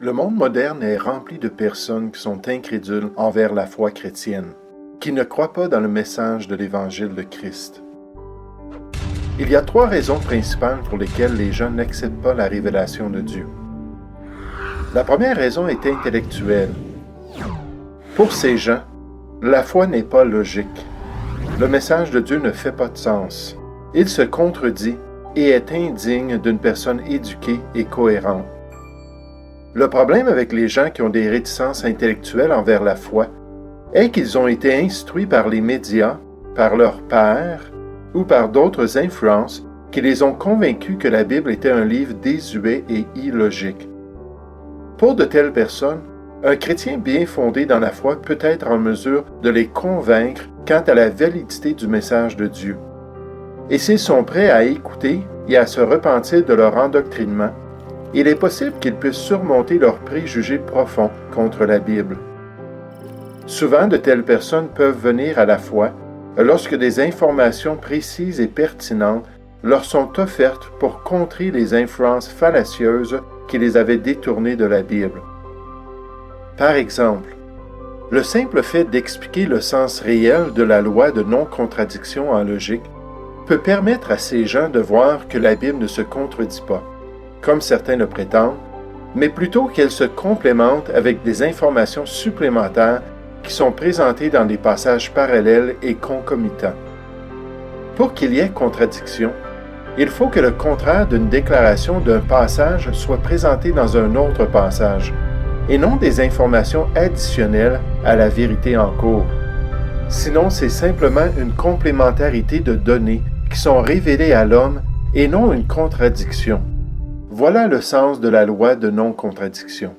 Le monde moderne est rempli de personnes qui sont incrédules envers la foi chrétienne, qui ne croient pas dans le message de l'Évangile de Christ. Il y a 3 raisons principales pour lesquelles les gens n'acceptent pas la révélation de Dieu. La première raison est intellectuelle. Pour ces gens, la foi n'est pas logique. Le message de Dieu ne fait pas de sens. Il se contredit et est indigne d'une personne éduquée et cohérente. Le problème avec les gens qui ont des réticences intellectuelles envers la foi est qu'ils ont été instruits par les médias, par leurs pairs ou par d'autres influences qui les ont convaincus que la Bible était un livre désuet et illogique. Pour de telles personnes, un chrétien bien fondé dans la foi peut être en mesure de les convaincre quant à la validité du message de Dieu. Et s'ils sont prêts à écouter et à se repentir de leur endoctrinement, il est possible qu'ils puissent surmonter leurs préjugés profonds contre la Bible. Souvent, de telles personnes peuvent venir à la foi lorsque des informations précises et pertinentes leur sont offertes pour contrer les influences fallacieuses qui les avaient détournés de la Bible. Par exemple, le simple fait d'expliquer le sens réel de la loi de non-contradiction en logique peut permettre à ces gens de voir que la Bible ne se contredit pas, comme certains le prétendent, mais plutôt qu'elle se complémente avec des informations supplémentaires qui sont présentées dans des passages parallèles et concomitants. Pour qu'il y ait contradiction, il faut que le contraire d'une déclaration d'un passage soit présenté dans un autre passage, et non des informations additionnelles à la vérité en cours. Sinon, c'est simplement une complémentarité de données qui sont révélées à l'homme et non une contradiction. Voilà le sens de la loi de non-contradiction.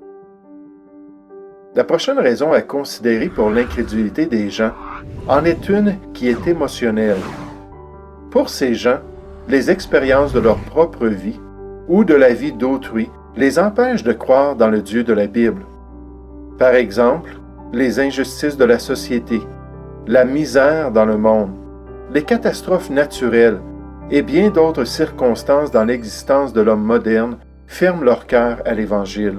La prochaine raison à considérer pour l'incrédulité des gens en est une qui est émotionnelle. Pour ces gens, les expériences de leur propre vie ou de la vie d'autrui les empêchent de croire dans le Dieu de la Bible. Par exemple, les injustices de la société, la misère dans le monde, les catastrophes naturelles et bien d'autres circonstances dans l'existence de l'homme moderne ferment leur cœur à l'Évangile.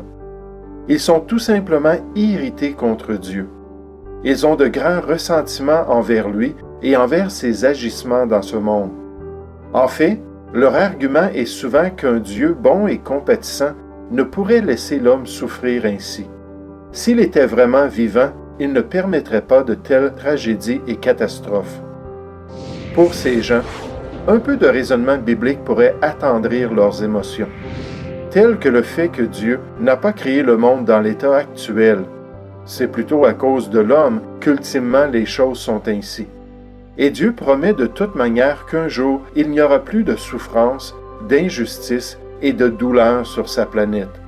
Ils sont tout simplement irrités contre Dieu. Ils ont de grands ressentiments envers lui et envers ses agissements dans ce monde. En fait, leur argument est souvent qu'un Dieu bon et compatissant ne pourrait laisser l'homme souffrir ainsi. S'il était vraiment vivant, il ne permettrait pas de telles tragédies et catastrophes. Pour ces gens, un peu de raisonnement biblique pourrait attendrir leurs émotions, tel que le fait que Dieu n'a pas créé le monde dans l'état actuel. C'est plutôt à cause de l'homme qu'ultimement les choses sont ainsi. Et Dieu promet de toute manière qu'un jour, il n'y aura plus de souffrance, d'injustice et de douleur sur sa planète.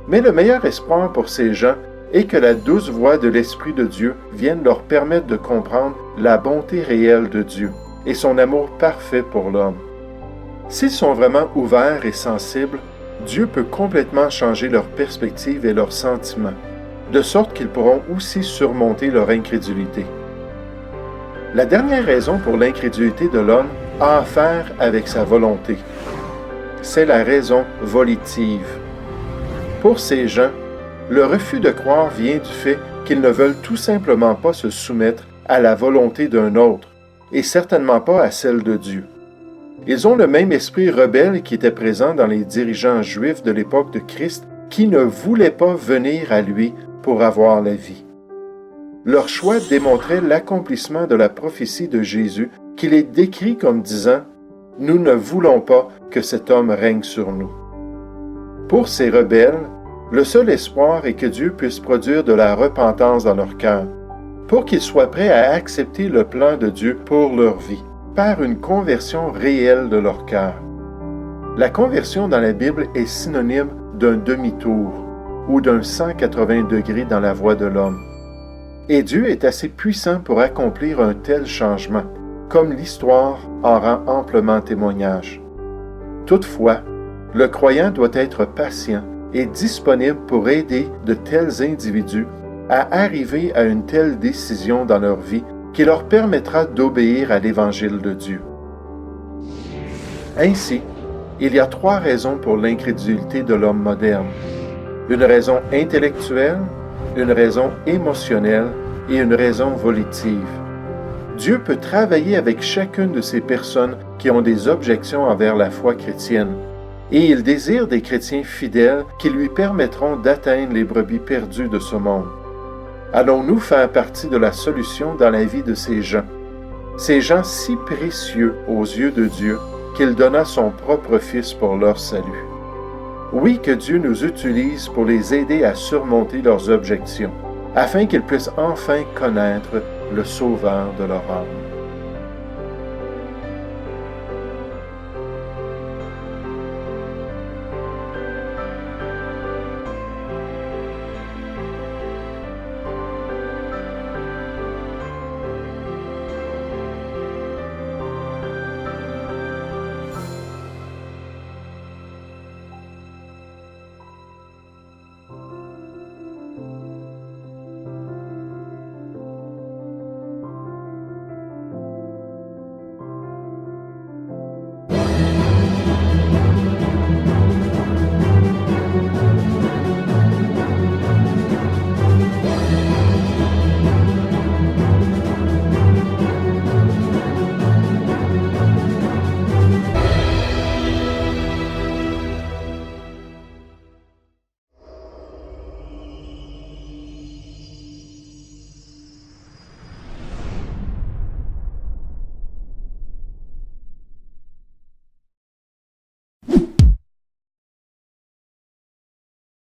Mais le meilleur espoir pour ces gens est que la douce voix de l'Esprit de Dieu vienne leur permettre de comprendre la bonté réelle de Dieu et son amour parfait pour l'homme. S'ils sont vraiment ouverts et sensibles, Dieu peut complètement changer leur perspective et leurs sentiments, de sorte qu'ils pourront aussi surmonter leur incrédulité. La dernière raison pour l'incrédulité de l'homme a affaire avec sa volonté. C'est la raison volitive. Pour ces gens, le refus de croire vient du fait qu'ils ne veulent tout simplement pas se soumettre à la volonté d'un autre, et certainement pas à celle de Dieu. Ils ont le même esprit rebelle qui était présent dans les dirigeants juifs de l'époque de Christ qui ne voulaient pas venir à lui pour avoir la vie. Leur choix démontrait l'accomplissement de la prophétie de Jésus qui les décrit comme disant « Nous ne voulons pas que cet homme règne sur nous ». Pour ces rebelles, le seul espoir est que Dieu puisse produire de la repentance dans leur cœur, pour qu'ils soient prêts à accepter le plan de Dieu pour leur vie, par une conversion réelle de leur cœur. La conversion dans la Bible est synonyme d'un demi-tour ou d'un 180 degrés dans la voie de l'homme. Et Dieu est assez puissant pour accomplir un tel changement, comme l'histoire en rend amplement témoignage. Toutefois, le croyant doit être patient et disponible pour aider de tels individus à arriver à une telle décision dans leur vie qui leur permettra d'obéir à l'Évangile de Dieu. Ainsi, il y a 3 raisons pour l'incrédulité de l'homme moderne. une raison intellectuelle, une raison émotionnelle et une raison volitive. Dieu peut travailler avec chacune de ces personnes qui ont des objections envers la foi chrétienne, et il désire des chrétiens fidèles qui lui permettront d'atteindre les brebis perdues de ce monde. Allons-nous faire partie de la solution dans la vie de ces gens si précieux aux yeux de Dieu qu'il donna son propre Fils pour leur salut? Oui, que Dieu nous utilise pour les aider à surmonter leurs objections, afin qu'ils puissent enfin connaître le Sauveur de leur âme.